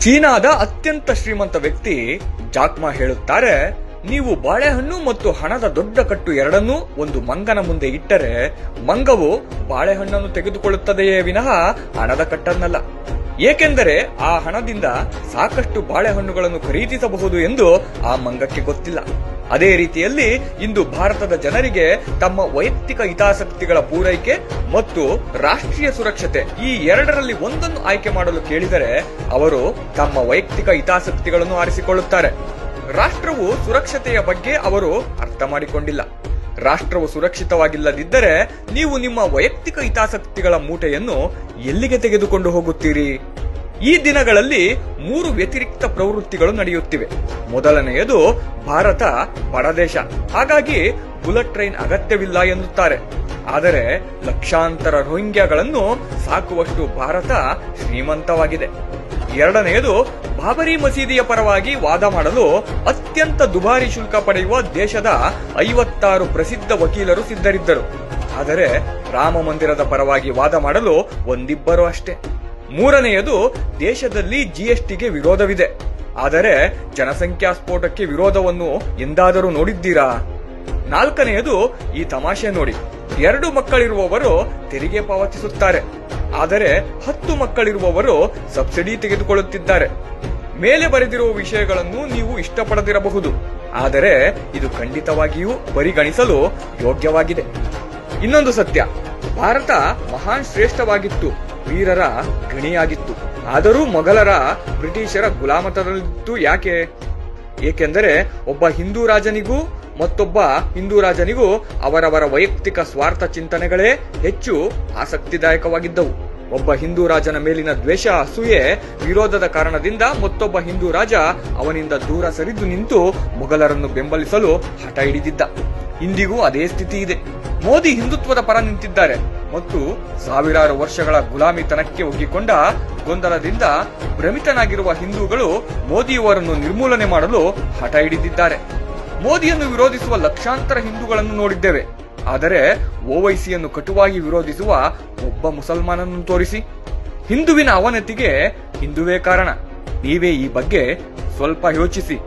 ಚೀನಾದ ಅತ್ಯಂತ ಶ್ರೀಮಂತ ವ್ಯಕ್ತಿ ಜಾಕ್ಮಾ ಹೇಳುತ್ತಾರೆ, ನೀವು ಬಾಳೆಹಣ್ಣು ಮತ್ತು ಹಣದ ದೊಡ್ಡ ಕಟ್ಟು ಎರಡನ್ನೂ ಒಂದು ಮಂಗನ ಮುಂದೆ ಇಟ್ಟರೆ ಮಂಗವು ಬಾಳೆಹಣ್ಣನ್ನು ತೆಗೆದುಕೊಳ್ಳುತ್ತದೆಯೇ ವಿನಃ ಹಣದ ಕಟ್ಟನ್ನಲ್ಲ. ಏಕೆಂದರೆ ಆ ಹಣದಿಂದ ಸಾಕಷ್ಟು ಬಾಳೆಹಣ್ಣುಗಳನ್ನು ಖರೀದಿಸಬಹುದು ಎಂದು ಆ ಮಂಗಕ್ಕೆ ಗೊತ್ತಿಲ್ಲ. ಅದೇ ರೀತಿಯಲ್ಲಿ ಇಂದು ಭಾರತದ ಜನರಿಗೆ ತಮ್ಮ ವೈಯಕ್ತಿಕ ಹಿತಾಸಕ್ತಿಗಳ ಪೂರೈಕೆ ಮತ್ತು ರಾಷ್ಟ್ರೀಯ ಸುರಕ್ಷತೆ ಈ ಎರಡರಲ್ಲಿ ಒಂದನ್ನು ಆಯ್ಕೆ ಮಾಡಲು ಕೇಳಿದರೆ ಅವರು ತಮ್ಮ ವೈಯಕ್ತಿಕ ಹಿತಾಸಕ್ತಿಗಳನ್ನು ಆರಿಸಿಕೊಳ್ಳುತ್ತಾರೆ. ರಾಷ್ಟ್ರವು ಸುರಕ್ಷತೆಯ ಬಗ್ಗೆ ಅವರು ಅರ್ಥ ಮಾಡಿಕೊಂಡಿಲ್ಲ. ರಾಷ್ಟ್ರವು ಸುರಕ್ಷಿತವಾಗಿಲ್ಲದಿದ್ದರೆ ನೀವು ನಿಮ್ಮ ವೈಯಕ್ತಿಕ ಹಿತಾಸಕ್ತಿಗಳ ಮೂಟೆಯನ್ನು ಎಲ್ಲಿಗೆ ತೆಗೆದುಕೊಂಡು ಹೋಗುತ್ತೀರಿ? ಈ ದಿನಗಳಲ್ಲಿ 3 ವ್ಯತಿರಿಕ್ತ ಪ್ರವೃತ್ತಿಗಳು ನಡೆಯುತ್ತಿವೆ. ಮೊದಲನೆಯದು, ಭಾರತ ಬಡದೇಶ, ಹಾಗಾಗಿ ಬುಲೆಟ್ ಟ್ರೈನ್ ಅಗತ್ಯವಿಲ್ಲ ಎನ್ನುತ್ತಾರೆ. ಆದರೆ ಲಕ್ಷಾಂತರ ರೋಹಿಂಗ್ಯಾಗಳನ್ನು ಸಾಕುವಷ್ಟು ಭಾರತ ಶ್ರೀಮಂತವಾಗಿದೆ. ಎರಡನೆಯದು, ಬಾಬರಿ ಮಸೀದಿಯ ಪರವಾಗಿ ವಾದ ಮಾಡಲು ಅತ್ಯಂತ ದುಬಾರಿ ಶುಲ್ಕ ಪಡೆಯುವ ದೇಶದ 56 ಪ್ರಸಿದ್ಧ ವಕೀಲರು ಸಿದ್ಧರಿದ್ದರು. ಆದರೆ ರಾಮ ಮಂದಿರದ ಪರವಾಗಿ ವಾದ ಮಾಡಲು ಒಂದಿಬ್ಬರು ಅಷ್ಟೇ. ಮೂರನೆಯದು, ದೇಶದಲ್ಲಿ ಜಿಎಸ್ಟಿಗೆ ವಿರೋಧವಿದೆ, ಆದರೆ ಜನಸಂಖ್ಯಾ ಸ್ಫೋಟಕ್ಕೆ ವಿರೋಧವನ್ನು ಎಂದಾದರೂ ನೋಡಿದ್ದೀರಾ? ನಾಲ್ಕನೆಯದು, ಈ ತಮಾಷೆ ನೋಡಿ, 2 ಮಕ್ಕಳಿರುವವರು ತೆರಿಗೆ ಪಾವತಿಸುತ್ತಾರೆ, ಆದರೆ 10 ಮಕ್ಕಳಿರುವವರು ಸಬ್ಸಿಡಿ ತೆಗೆದುಕೊಳ್ಳುತ್ತಿದ್ದಾರೆ. ಮೇಲೆ ಬರೆದಿರುವ ವಿಷಯಗಳನ್ನು ನೀವು ಇಷ್ಟಪಡದಿರಬಹುದು, ಆದರೆ ಇದು ಖಂಡಿತವಾಗಿಯೂ ಪರಿಗಣಿಸಲು ಯೋಗ್ಯವಾಗಿದೆ. ಇನ್ನೊಂದು ಸತ್ಯ, ಭಾರತ ಮಹಾನ್ ಶ್ರೇಷ್ಠವಾಗಿತ್ತು, ವೀರರ ಗಣಿಯಾಗಿತ್ತು. ಆದರೂ ಮೊಘಲರ ಬ್ರಿಟಿಷರ ಗುಲಾಮತನದಲ್ಲಿತ್ತು. ಯಾಕೆ? ಏಕೆಂದರೆ ಒಬ್ಬ ಹಿಂದೂ ರಾಜನಿಗೂ ಮತ್ತೊಬ್ಬ ಹಿಂದೂ ರಾಜನಿಗೂ ಅವರವರ ವೈಯಕ್ತಿಕ ಸ್ವಾರ್ಥ ಚಿಂತನೆಗಳೇ ಹೆಚ್ಚು ಆಸಕ್ತಿದಾಯಕವಾಗಿದ್ದವು. ಒಬ್ಬ ಹಿಂದೂ ರಾಜನ ಮೇಲಿನ ದ್ವೇಷ, ಅಸೂಯೆ, ವಿರೋಧದ ಕಾರಣದಿಂದ ಮತ್ತೊಬ್ಬ ಹಿಂದೂ ರಾಜ ಅವನಿಂದ ದೂರ ಸರಿದು ನಿಂತು ಮೊಘಲರನ್ನು ಬೆಂಬಲಿಸಲು ಹಠ ಹಿಡಿದಿದ್ದ. ಇಂದಿಗೂ ಅದೇ ಸ್ಥಿತಿ ಇದೆ. ಮೋದಿ ಹಿಂದುತ್ವದ ಪರ ನಿಂತಿದ್ದಾರೆ ಮತ್ತು ಸಾವಿರಾರು ವರ್ಷಗಳ ಗುಲಾಮಿತನಕ್ಕೆ ಒಗ್ಗಿಕೊಂಡ ಗೊಂದಲದಿಂದ ಭ್ರಮಿತನಾಗಿರುವ ಹಿಂದೂಗಳು ಮೋದಿಯವರನ್ನು ನಿರ್ಮೂಲನೆ ಮಾಡಲು ಹಠ ಹಿಡಿದಿದ್ದಾರೆ. ಮೋದಿಯನ್ನು ವಿರೋಧಿಸುವ ಲಕ್ಷಾಂತರ ಹಿಂದೂಗಳನ್ನು ನೋಡಿದ್ದೇವೆ, ಆದರೆ ಓವೈಸಿಯನ್ನು ಕಟುವಾಗಿ ವಿರೋಧಿಸುವ ಒಬ್ಬ ಮುಸಲ್ಮಾನನ್ನು ತೋರಿಸಿ. ಹಿಂದುವಿನ ಅವನತಿಗೆ ಹಿಂದುವೇ ಕಾರಣ. ನೀವೇ ಈ ಬಗ್ಗೆ ಸ್ವಲ್ಪ ಯೋಚಿಸಿ.